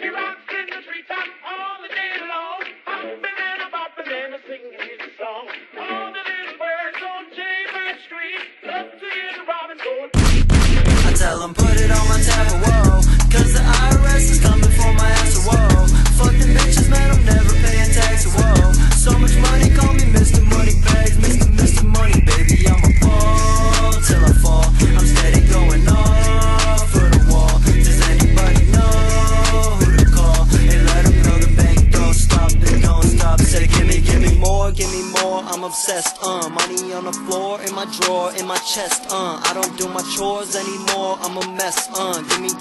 He rocks in the treetop all the day long, hopping and bopping and singing his song. All the little birds on Jaybird Street love to hear the robin going. I tell 'em put it on my tab, whoa, cause the IRS is coming for my ass, whoa. Fuck them bitches, man, I'm never paying tax, whoa. So much money, call me Mr. Moneybags, Mr. Money, baby, I'ma fall till I fall. I'm steady going off for the wall. Does anybody know who to call? And let them know the bank don't stop, it don't stop. Say give me more, I'm obsessed, money on the floor, in my drawer, in my chest, I don't do my chores anymore, I'm a mess,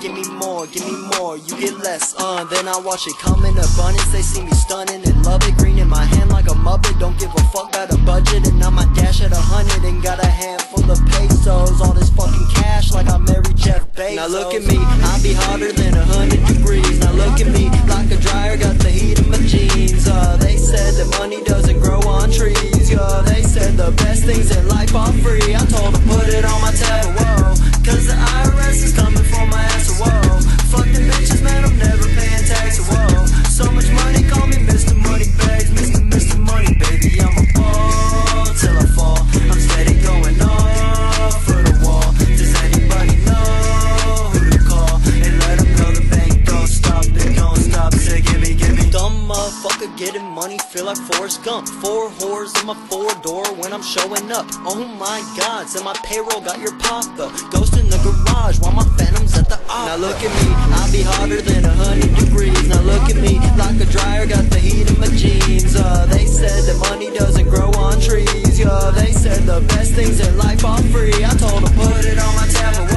give me more, you get less, then I watch it come in abundance, they see me stunning and love it, green in my hand like a muppet, don't give a fuck about a budget, and now my dash at 100, and got a handful of pesos, all this fucking cash like I married Jeff Bezos. Now look at me, I be hotter than 100 degrees, now look at me, like a dryer, got the heat in my jeans, they said that money doesn't grow on trees, yo, they said the best things in life are free, I told them put it on my tab, whoa, cause the IRS is coming for my ass, whoa, fuck them bitches, man, I'm never paying tax, whoa, so much money, call me Mr. Moneybags, Mr. Money, baby, I'ma fall till I fall, I'm steady going off for the wall, does anybody know who to call, and let them know the bank don't stop, it don't stop, say give me, dumb motherfucker getting money, feel like Forrest Gump, 4 whores in my 4-door when I'm showing up, oh my god, send my payroll, got your papa, ghost in the garage while my phantom's at the opera. Now look at me, I be hotter than 100 degrees, now look at me, like a dryer, got the heat in my jeans, they said that money doesn't grow on trees, yo, they said the best things in life are free, I told them put it on my tab,